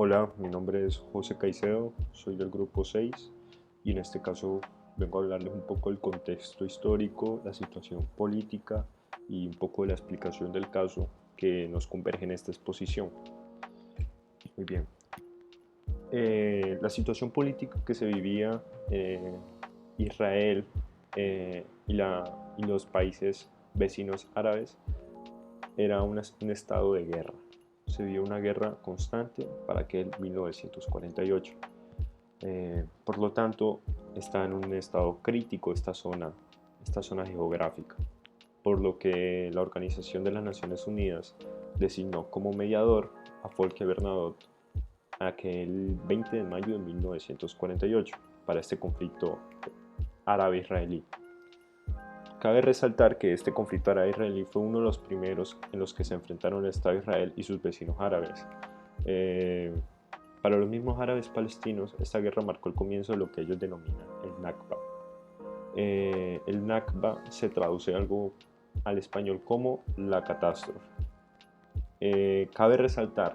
Hola, mi nombre es José Caicedo, soy del grupo 6 y en este caso vengo a hablarles un poco del contexto histórico, la situación política y un poco de la explicación del caso que nos converge en esta exposición. Muy bien. La situación política que se vivía Israel y los países vecinos árabes era un estado de guerra. Se vio una guerra constante para aquel 1948. Por lo tanto, está en un estado crítico esta zona geográfica, por lo que la Organización de las Naciones Unidas designó como mediador a Folke Bernadotte aquel 20 de mayo de 1948 para este conflicto árabe-israelí. Cabe resaltar que este conflicto árabe-israelí fue uno de los primeros en los que se enfrentaron el Estado de Israel y sus vecinos árabes. Eh, para los mismos árabes palestinos, esta guerra marcó el comienzo de lo que ellos denominan el Nakba. El Nakba se traduce algo al español como la catástrofe. Cabe resaltar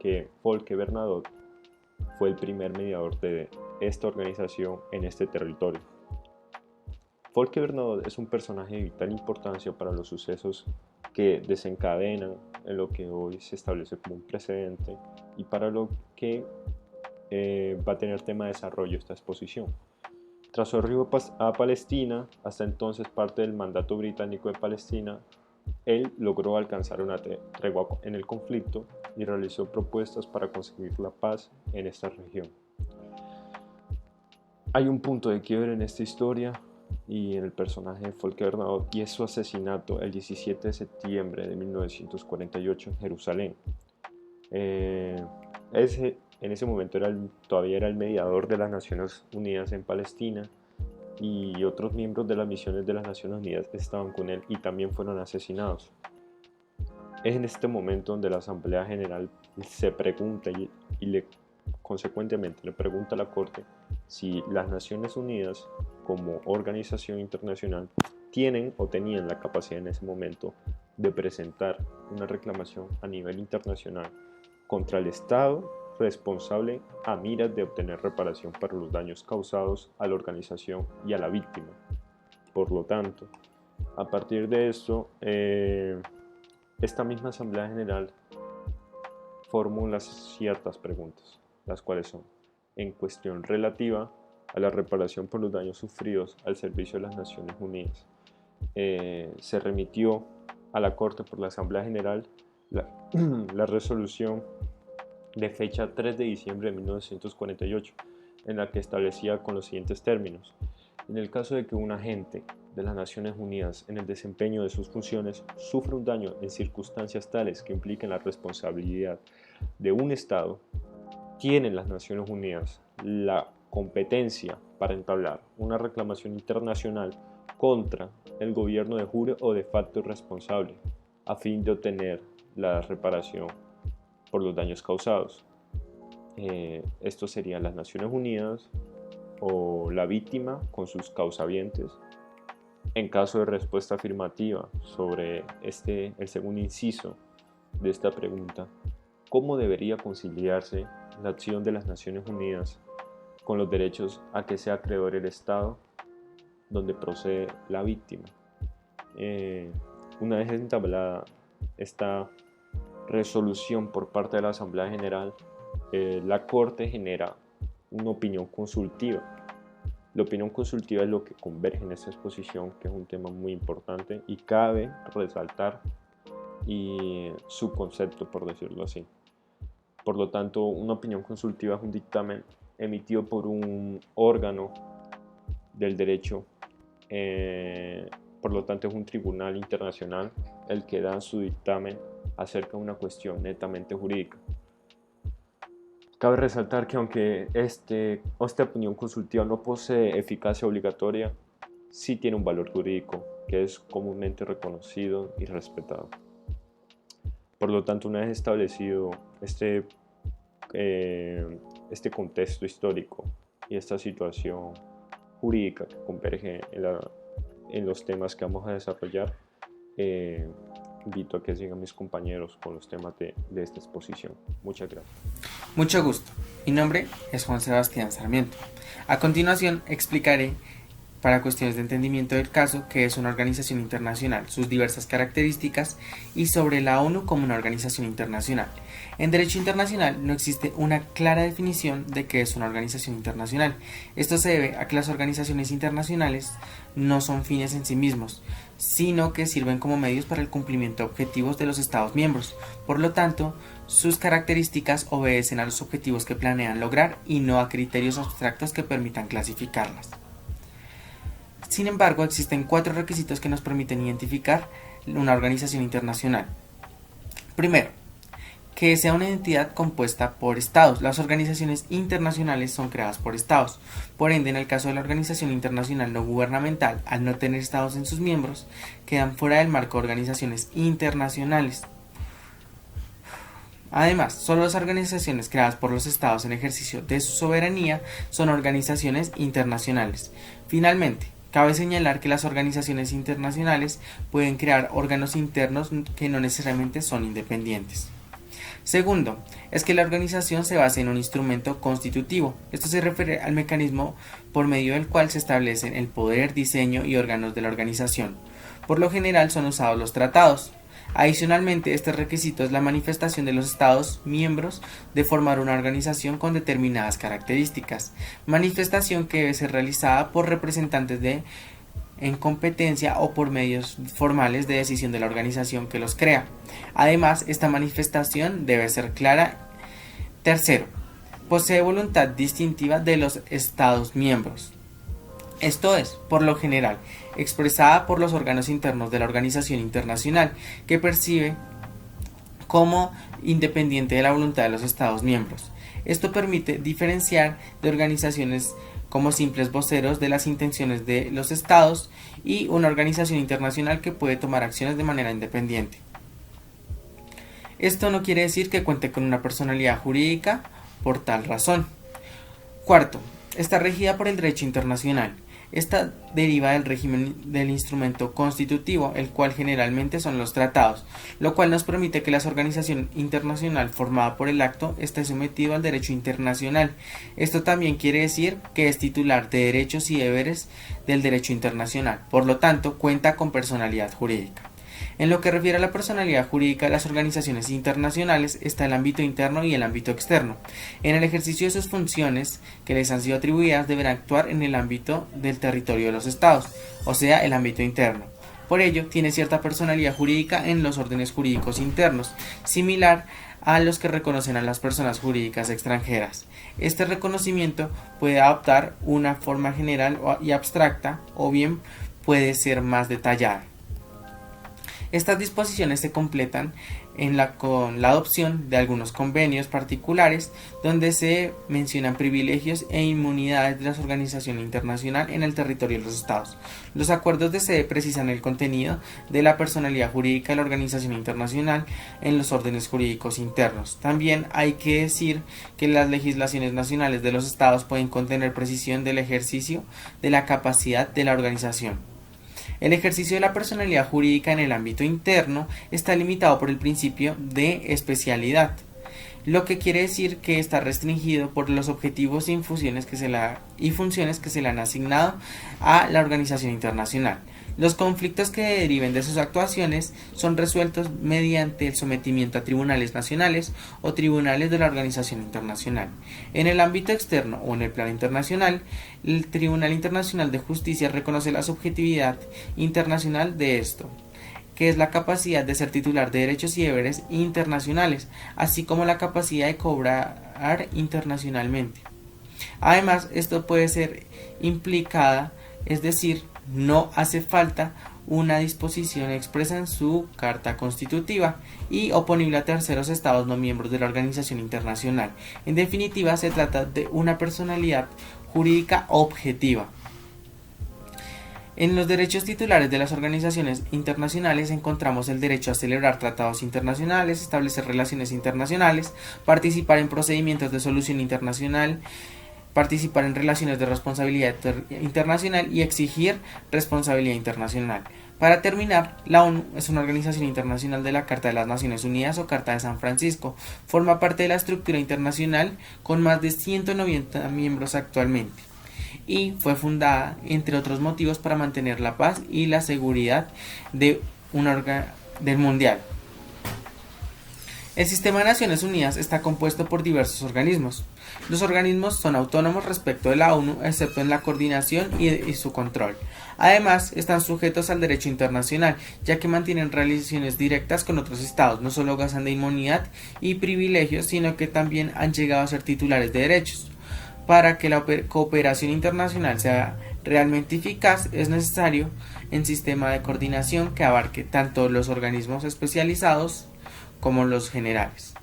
que Folke Bernadotte fue el primer mediador de esta organización en este territorio. Folke Bernadotte es un personaje de vital importancia para los sucesos que desencadenan en lo que hoy se establece como un precedente y para lo que va a tener tema de desarrollo esta exposición. Tras su arribo a Palestina, hasta entonces parte del mandato británico de Palestina, él logró alcanzar una tregua en el conflicto y realizó propuestas para conseguir la paz en esta región. Hay un punto de quiebre en esta historia y en el personaje de Folke Bernadotte, y es su asesinato el 17 de septiembre de 1948 en Jerusalén. En ese momento todavía era el mediador de las Naciones Unidas en Palestina, y otros miembros de las misiones de las Naciones Unidas estaban con él y también fueron asesinados. Es en este momento donde la Asamblea General se pregunta consecuentemente le pregunta a la Corte si las Naciones Unidas como organización internacional tienen o tenían la capacidad en ese momento de presentar una reclamación a nivel internacional contra el Estado responsable a miras de obtener reparación para los daños causados a la organización y a la víctima. Por lo tanto, a partir de esto, esta misma Asamblea General formula ciertas preguntas, las cuales son en cuestión relativa a la reparación por los daños sufridos al servicio de las Naciones Unidas. Se remitió a la Corte por la Asamblea General la, la resolución de fecha 3 de diciembre de 1948, en la que establecía con los siguientes términos: en el caso de que un agente de las Naciones Unidas en el desempeño de sus funciones sufra un daño en circunstancias tales que impliquen la responsabilidad de un Estado, tienen las Naciones Unidas la competencia para entablar una reclamación internacional contra el gobierno de jure o de facto responsable, a fin de obtener la reparación por los daños causados. Esto serían las Naciones Unidas o la víctima con sus causavientes. En caso de respuesta afirmativa sobre el segundo inciso de esta pregunta, ¿cómo debería conciliarse la acción de las Naciones Unidas con los derechos a que sea acreedor el Estado donde procede la víctima? Una vez entablada esta resolución por parte de la Asamblea General, la Corte genera una opinión consultiva. La opinión consultiva es lo que converge en esta exposición, que es un tema muy importante y cabe resaltar su concepto, por decirlo así. Por lo tanto, una opinión consultiva es un dictamen emitido por un órgano del derecho, por lo tanto es un tribunal internacional el que da su dictamen acerca de una cuestión netamente jurídica. Cabe resaltar que aunque esta opinión consultiva no posee eficacia obligatoria, sí tiene un valor jurídico que es comúnmente reconocido y respetado. Por lo tanto, una vez establecido este contexto histórico y esta situación jurídica que converge en los temas que vamos a desarrollar, invito a que sigan mis compañeros con los temas de esta exposición. Muchas gracias. Mucho gusto. Mi nombre es Juan Sebastián Sarmiento. A continuación explicaré, para cuestiones de entendimiento del caso, qué es una organización internacional, sus diversas características y sobre la ONU como una organización internacional. En derecho internacional no existe una clara definición de qué es una organización internacional. Esto se debe a que las organizaciones internacionales no son fines en sí mismos, sino que sirven como medios para el cumplimiento de objetivos de los Estados miembros. Por lo tanto, sus características obedecen a los objetivos que planean lograr y no a criterios abstractos que permitan clasificarlas. Sin embargo, existen 4 requisitos que nos permiten identificar una organización internacional. Primero, que sea una entidad compuesta por estados. Las organizaciones internacionales son creadas por estados. Por ende, en el caso de la organización internacional no gubernamental, al no tener estados en sus miembros, quedan fuera del marco de organizaciones internacionales. Además, solo las organizaciones creadas por los estados en ejercicio de su soberanía son organizaciones internacionales. Finalmente, cabe señalar que las organizaciones internacionales pueden crear órganos internos que no necesariamente son independientes. Segundo, es que la organización se base en un instrumento constitutivo. Esto se refiere al mecanismo por medio del cual se establecen el poder, diseño y órganos de la organización. Por lo general son usados los tratados. Adicionalmente, este requisito es la manifestación de los Estados miembros de formar una organización con determinadas características, manifestación que debe ser realizada por representantes en competencia o por medios formales de decisión de la organización que los crea. Además, esta manifestación debe ser clara. Tercero, posee voluntad distintiva de los Estados miembros. Esto es, por lo general, expresada por los órganos internos de la organización internacional, que percibe como independiente de la voluntad de los Estados miembros. Esto permite diferenciar de organizaciones como simples voceros de las intenciones de los Estados y una organización internacional que puede tomar acciones de manera independiente. Esto no quiere decir que cuente con una personalidad jurídica por tal razón. Cuarto, está regida por el derecho internacional. Esta deriva del régimen del instrumento constitutivo, el cual generalmente son los tratados, lo cual nos permite que la organización internacional formada por el acto esté sometido al derecho internacional. Esto también quiere decir que es titular de derechos y deberes del derecho internacional, por lo tanto cuenta con personalidad jurídica. En lo que refiere a la personalidad jurídica de las organizaciones internacionales está el ámbito interno y el ámbito externo. En el ejercicio de sus funciones que les han sido atribuidas deberán actuar en el ámbito del territorio de los estados, o sea, el ámbito interno. Por ello, tiene cierta personalidad jurídica en los órdenes jurídicos internos, similar a los que reconocen a las personas jurídicas extranjeras. Este reconocimiento puede adoptar una forma general y abstracta, o bien puede ser más detallada. Estas disposiciones se completan con la adopción de algunos convenios particulares donde se mencionan privilegios e inmunidades de la organización internacional en el territorio de los estados. Los acuerdos de sede precisan el contenido de la personalidad jurídica de la organización internacional en los órdenes jurídicos internos. También hay que decir que las legislaciones nacionales de los estados pueden contener precisión del ejercicio de la capacidad de la organización. El ejercicio de la personalidad jurídica en el ámbito interno está limitado por el principio de especialidad, lo que quiere decir que está restringido por los objetivos y funciones que se le han asignado a la organización internacional. Los conflictos que deriven de sus actuaciones son resueltos mediante el sometimiento a tribunales nacionales o tribunales de la organización internacional. En el ámbito externo o en el plano internacional, el Tribunal Internacional de Justicia reconoce la subjetividad internacional de esto, que es la capacidad de ser titular de derechos y deberes internacionales, así como la capacidad de cobrar internacionalmente. Además, esto puede ser implicada, es decir, no hace falta una disposición expresa en su Carta Constitutiva y oponible a terceros estados no miembros de la organización internacional. En definitiva, se trata de una personalidad jurídica objetiva. En los derechos titulares de las organizaciones internacionales encontramos el derecho a celebrar tratados internacionales, establecer relaciones internacionales, participar en procedimientos de solución internacional, participar en relaciones de responsabilidad internacional y exigir responsabilidad internacional. Para terminar, la ONU es una organización internacional de la Carta de las Naciones Unidas o Carta de San Francisco. Forma parte de la estructura internacional con más de 190 miembros actualmente y fue fundada, entre otros motivos, para mantener la paz y la seguridad del mundial. El sistema de Naciones Unidas está compuesto por diversos organismos. Los organismos son autónomos respecto de la ONU, excepto en la coordinación y su control. Además, están sujetos al derecho internacional, ya que mantienen relaciones directas con otros estados, no solo gozan de inmunidad y privilegios, sino que también han llegado a ser titulares de derechos. Para que la cooperación internacional sea realmente eficaz, es necesario un sistema de coordinación que abarque tanto los organismos especializados como los generales.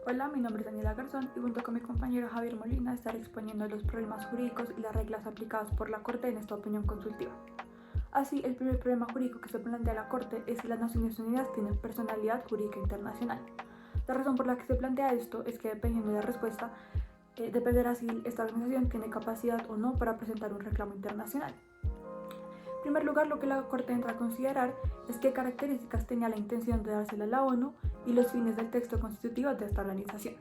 Hola, mi nombre es Daniela Garzón y junto con mi compañero Javier Molina estaré exponiendo los problemas jurídicos y las reglas aplicadas por la Corte en esta opinión consultiva. Así, el primer problema jurídico que se plantea la Corte es si las Naciones Unidas tienen personalidad jurídica internacional. La razón por la que se plantea esto es que dependiendo de la respuesta, dependerá si esta organización tiene capacidad o no para presentar un reclamo internacional. En primer lugar, lo que la Corte entra a considerar es qué características tenía la intención de dársela a la ONU y los fines del texto constitutivo de esta organización.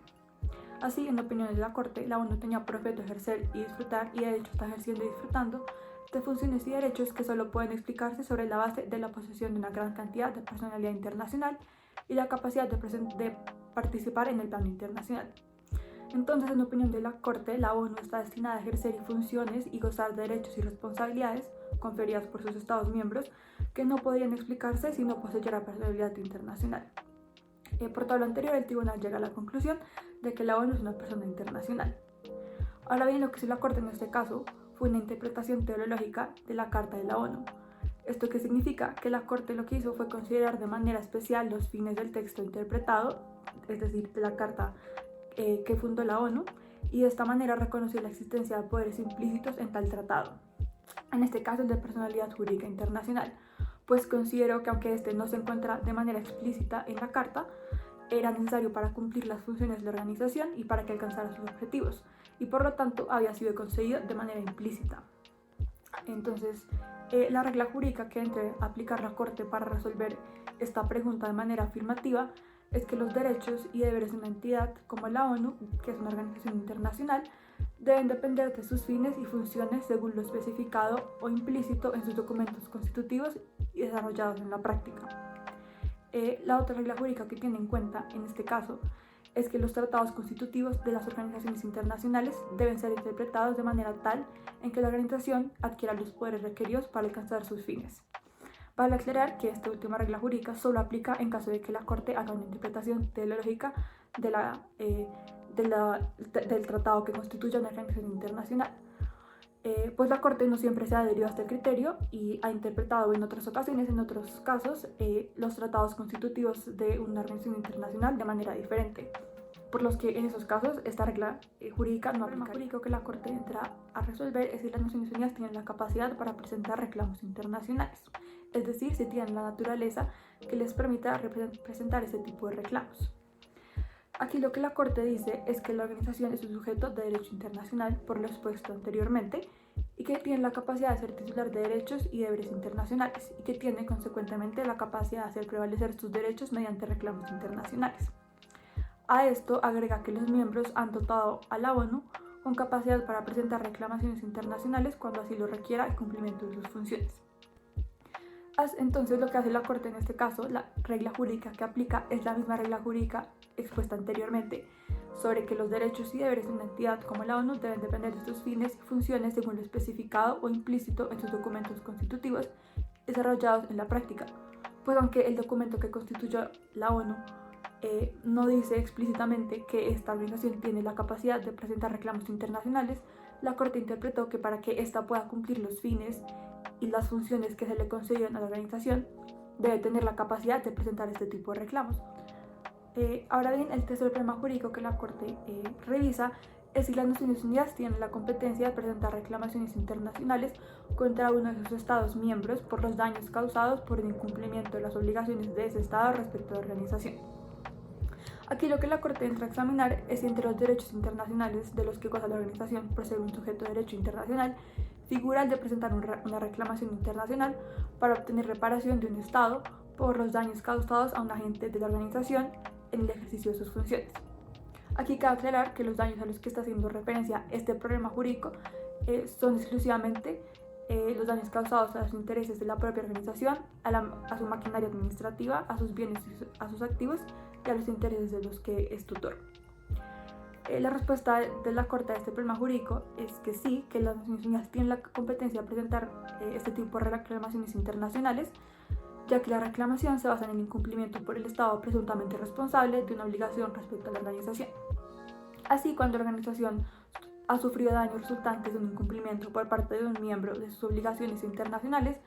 Así, en opinión de la Corte, la ONU tenía por objeto ejercer y disfrutar, y de hecho está ejerciendo y disfrutando, de funciones y derechos que solo pueden explicarse sobre la base de la posesión de una gran cantidad de personalidad internacional y la capacidad de participar en el plano internacional. Entonces, en opinión de la Corte, la ONU está destinada a ejercer funciones y gozar de derechos y responsabilidades conferidas por sus Estados miembros que no podrían explicarse si no poseyera personalidad internacional. Por todo lo anterior, el tribunal llega a la conclusión de que la ONU es una persona internacional. Ahora bien, lo que hizo la Corte en este caso fue una interpretación teológica de la Carta de la ONU. ¿Esto qué significa? Que la Corte lo que hizo fue considerar de manera especial los fines del texto interpretado, es decir, de la Carta que fundó la ONU, y de esta manera reconoció la existencia de poderes implícitos en tal tratado. En este caso, el de personalidad jurídica internacional, pues consideró que aunque este no se encuentra de manera explícita en la Carta, era necesario para cumplir las funciones de la organización y para que alcanzara sus objetivos, y por lo tanto había sido concedido de manera implícita. Entonces, la regla jurídica que debe aplicar la Corte para resolver esta pregunta de manera afirmativa es que los derechos y deberes de una entidad como la ONU, que es una organización internacional, deben depender de sus fines y funciones según lo especificado o implícito en sus documentos constitutivos y desarrollados en la práctica. La otra regla jurídica que tiene en cuenta en este caso es que los tratados constitutivos de las organizaciones internacionales deben ser interpretados de manera tal en que la organización adquiera los poderes requeridos para alcanzar sus fines. Vale aclarar que esta última regla jurídica solo aplica en caso de que la Corte haga una interpretación teológica del tratado que constituye una organización internacional. Pues la Corte no siempre se ha adherido a este criterio y ha interpretado en otras ocasiones, en otros casos, los tratados constitutivos de una organización internacional de manera diferente, por los que en esos casos esta regla jurídica no aplica. El problema jurídico que la Corte entra a resolver es si las Naciones Unidas tienen la capacidad para presentar reclamos internacionales, es decir, si tienen la naturaleza que les permita presentar este tipo de reclamos. Aquí lo que la Corte dice es que la organización es un sujeto de derecho internacional por lo expuesto anteriormente y que tiene la capacidad de ser titular de derechos y deberes internacionales y que tiene consecuentemente la capacidad de hacer prevalecer sus derechos mediante reclamos internacionales. A esto agrega que los miembros han dotado a la ONU con capacidad para presentar reclamaciones internacionales cuando así lo requiera el cumplimiento de sus funciones. Entonces, lo que hace la Corte en este caso, la regla jurídica que aplica es la misma regla jurídica expuesta anteriormente sobre que los derechos y deberes de una entidad como la ONU deben depender de sus fines y funciones según lo especificado o implícito en sus documentos constitutivos desarrollados en la práctica. Pues aunque el documento que constituye la ONU no dice explícitamente que esta organización tiene la capacidad de presentar reclamos internacionales, la Corte interpretó que para que ésta pueda cumplir los fines y las funciones que se le concedieron a la organización, debe tener la capacidad de presentar este tipo de reclamos. Ahora bien, el tercer problema jurídico que la Corte revisa es si las Naciones Unidas tienen la competencia de presentar reclamaciones internacionales contra uno de sus Estados miembros por los daños causados por el incumplimiento de las obligaciones de ese Estado respecto a la organización. Aquí lo que la Corte entra a examinar es si entre los derechos internacionales de los que goza la organización por ser un sujeto de derecho internacional figura el de presentar una reclamación internacional para obtener reparación de un Estado por los daños causados a un agente de la organización en el ejercicio de sus funciones. Aquí cabe aclarar que los daños a los que está haciendo referencia este problema jurídico son exclusivamente los daños causados a los intereses de la propia organización, a su maquinaria administrativa, a sus bienes, a sus activos y a los intereses de los que es tutor. La respuesta de la Corte a este problema jurídico es que sí, que las Naciones Unidas tienen la competencia de presentar este tipo de reclamaciones internacionales, ya que la reclamación se basa en el incumplimiento por el Estado presuntamente responsable de una obligación respecto a la organización. Así, cuando la organización ha sufrido daños resultantes de un incumplimiento por parte de un miembro de sus obligaciones internacionales,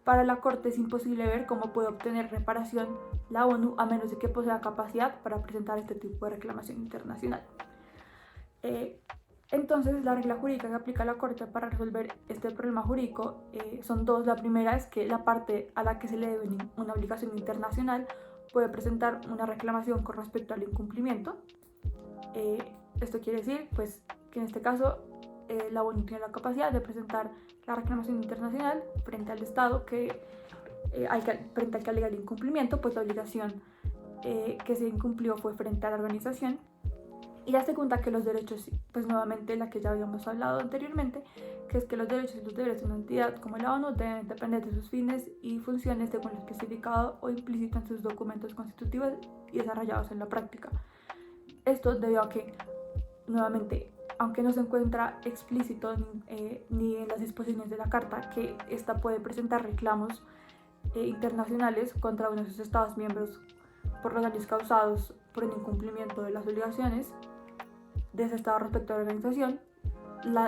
para la Corte es imposible ver cómo puede obtener reparación la ONU a menos de que posea capacidad para presentar este tipo de reclamación internacional. Entonces, la regla jurídica que aplica la Corte para resolver este problema jurídico son dos. La primera es que la parte a la que se le debe una obligación internacional puede presentar una reclamación con respecto al incumplimiento. Esto quiere decir pues, que en este caso la ONU tiene la capacidad de presentar la reclamación internacional frente al Estado frente al que alega el incumplimiento, pues la obligación que se incumplió fue frente a la organización. Y la segunda, que los derechos, pues nuevamente la que ya habíamos hablado anteriormente, que es que los derechos y los deberes de una entidad como la ONU deben depender de sus fines y funciones según lo especificado o implícito en sus documentos constitutivos y desarrollados en la práctica. Esto debido a que, nuevamente, aunque no se encuentra explícito ni en las disposiciones de la Carta que ésta puede presentar reclamos internacionales contra uno de sus Estados miembros por los daños causados por el incumplimiento de las obligaciones de ese Estado respecto a la organización,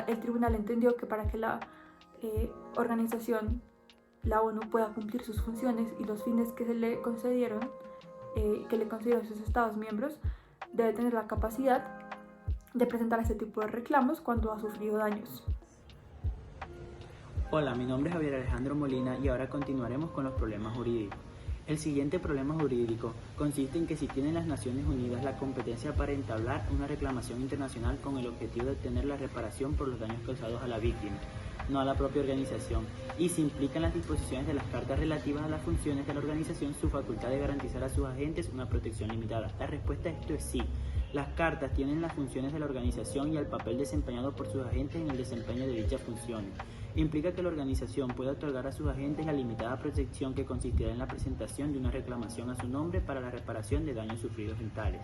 el tribunal entendió que para que la organización, la ONU, pueda cumplir sus funciones y los fines que le concedieron a sus Estados miembros, debe tener la capacidad de presentar este tipo de reclamos cuando ha sufrido daños. Hola, mi nombre es Javier Alejandro Molina y ahora continuaremos con los problemas jurídicos. El siguiente problema jurídico consiste en que si tienen las Naciones Unidas la competencia para entablar una reclamación internacional con el objetivo de obtener la reparación por los daños causados a la víctima, no a la propia organización, y si implican las disposiciones de las cartas relativas a las funciones de la organización su facultad de garantizar a sus agentes una protección limitada. La respuesta a esto es sí. Las cartas tienen las funciones de la organización y el papel desempeñado por sus agentes en el desempeño de dichas funciones. Implica que la organización puede otorgar a sus agentes la limitada protección que consistirá en la presentación de una reclamación a su nombre para la reparación de daños sufridos en tales.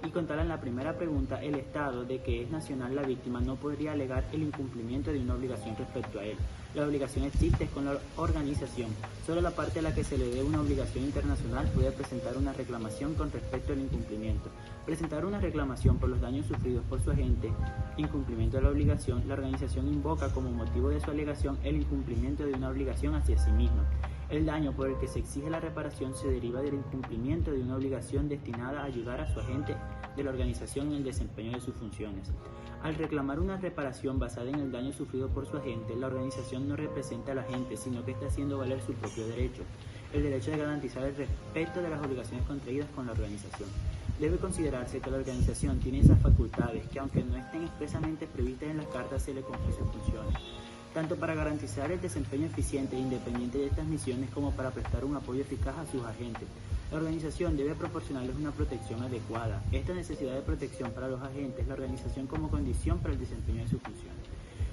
Y con tal en la primera pregunta, el Estado de que es nacional la víctima no podría alegar el incumplimiento de una obligación respecto a él. La obligación existe con la organización. Solo la parte a la que se le dé una obligación internacional puede presentar una reclamación con respecto al incumplimiento. Presentar una reclamación por los daños sufridos por su agente, incumplimiento de la obligación, la organización invoca como motivo de su alegación el incumplimiento de una obligación hacia sí misma. El daño por el que se exige la reparación se deriva del incumplimiento de una obligación destinada a ayudar a su agente de la organización en el desempeño de sus funciones. Al reclamar una reparación basada en el daño sufrido por su agente, la organización no representa al agente, sino que está haciendo valer su propio derecho, el derecho de garantizar el respeto de las obligaciones contraídas con la organización. Debe considerarse que la organización tiene esas facultades que, aunque no estén expresamente previstas en las cartas, se le confieren sus funciones, tanto para garantizar el desempeño eficiente e independiente de estas misiones como para prestar un apoyo eficaz a sus agentes. La organización debe proporcionarles una protección adecuada. Esta necesidad de protección para los agentes, la organización como condición para el desempeño de sus funciones.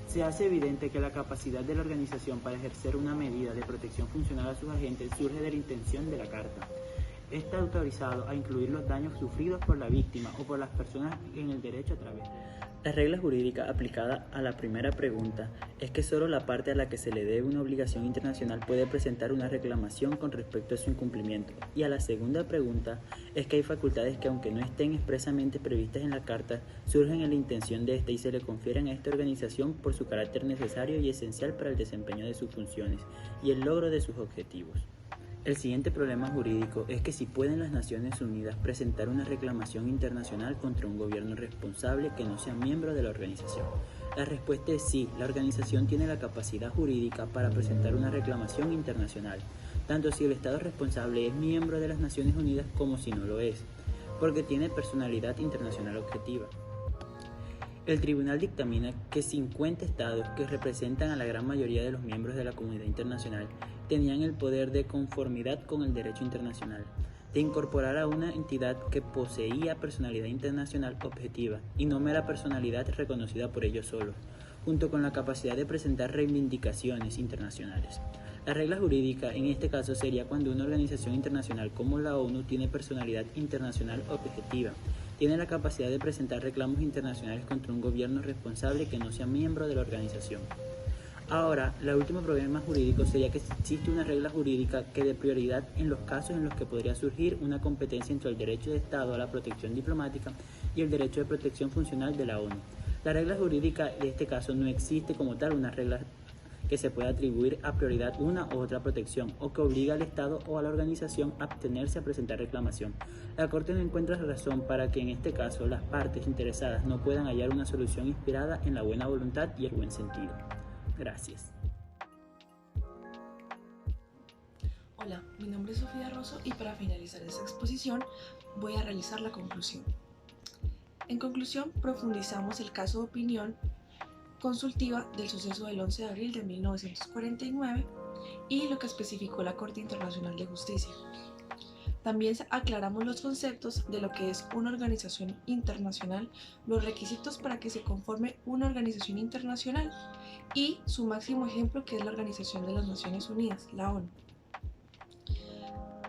Se hace evidente que la capacidad de la organización para ejercer una medida de protección funcional a sus agentes surge de la intención de la Carta. Está autorizado a incluir los daños sufridos por la víctima o por las personas en el derecho a través de. La regla jurídica aplicada a la primera pregunta es que solo la parte a la que se le debe una obligación internacional puede presentar una reclamación con respecto a su incumplimiento, y a la segunda pregunta es que hay facultades que, aunque no estén expresamente previstas en la Carta, surgen en la intención de esta y se le confieren a esta organización por su carácter necesario y esencial para el desempeño de sus funciones y el logro de sus objetivos. El siguiente problema jurídico es que si pueden las Naciones Unidas presentar una reclamación internacional contra un gobierno responsable que no sea miembro de la organización. La respuesta es sí, la organización tiene la capacidad jurídica para presentar una reclamación internacional, tanto si el Estado responsable es miembro de las Naciones Unidas como si no lo es, porque tiene personalidad internacional objetiva. El tribunal dictamina que 50 estados, que representan a la gran mayoría de los miembros de la comunidad internacional, tenían el poder de conformidad con el derecho internacional, de incorporar a una entidad que poseía personalidad internacional objetiva y no mera personalidad reconocida por ellos solos, junto con la capacidad de presentar reivindicaciones internacionales. La regla jurídica en este caso sería cuando una organización internacional como la ONU tiene personalidad internacional objetiva, tiene la capacidad de presentar reclamos internacionales contra un gobierno responsable que no sea miembro de la organización. Ahora, el último problema jurídico sería que existe una regla jurídica que dé prioridad en los casos en los que podría surgir una competencia entre el derecho de Estado a la protección diplomática y el derecho de protección funcional de la ONU. La regla jurídica de este caso no existe como tal una regla que se pueda atribuir a prioridad una u otra protección o que obliga al Estado o a la organización a abstenerse a presentar reclamación. La Corte no encuentra razón para que en este caso las partes interesadas no puedan hallar una solución inspirada en la buena voluntad y el buen sentido. Gracias. Hola, mi nombre es Sofía Rosso y para finalizar esta exposición voy a realizar la conclusión. En conclusión, profundizamos el caso de opinión consultiva del suceso del 11 de abril de 1949 y lo que especificó la Corte Internacional de Justicia. También aclaramos los conceptos de lo que es una organización internacional, los requisitos para que se conforme una organización internacional y su máximo ejemplo, que es la Organización de las Naciones Unidas, la ONU.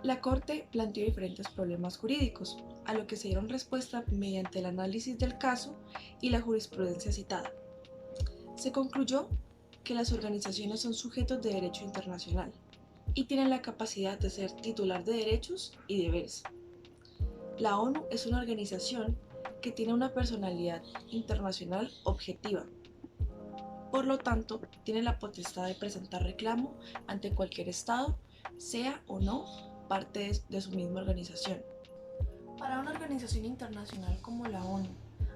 La Corte planteó diferentes problemas jurídicos, a lo que se dieron respuesta mediante el análisis del caso y la jurisprudencia citada. Se concluyó que las organizaciones son sujetos de derecho internacional y tienen la capacidad de ser titular de derechos y deberes. La ONU es una organización que tiene una personalidad internacional objetiva. Por lo tanto, tiene la potestad de presentar reclamo ante cualquier Estado, sea o no parte de su misma organización. Para una organización internacional como la ONU,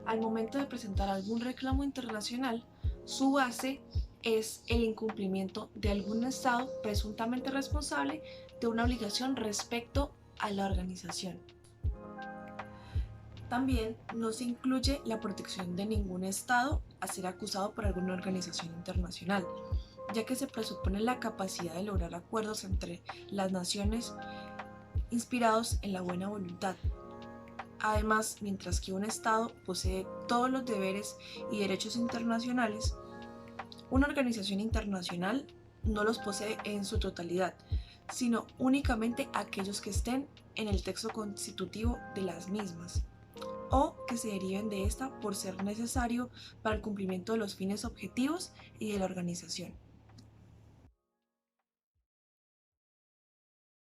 al momento de presentar algún reclamo internacional, su base es el incumplimiento de algún Estado presuntamente responsable de una obligación respecto a la organización. También no se incluye la protección de ningún Estado a ser acusado por alguna organización internacional, ya que se presupone la capacidad de lograr acuerdos entre las naciones inspirados en la buena voluntad. Además, mientras que un Estado posee todos los deberes y derechos internacionales, una organización internacional no los posee en su totalidad, sino únicamente aquellos que estén en el texto constitutivo de las mismas, o que se deriven de esta por ser necesario para el cumplimiento de los fines objetivos y de la organización.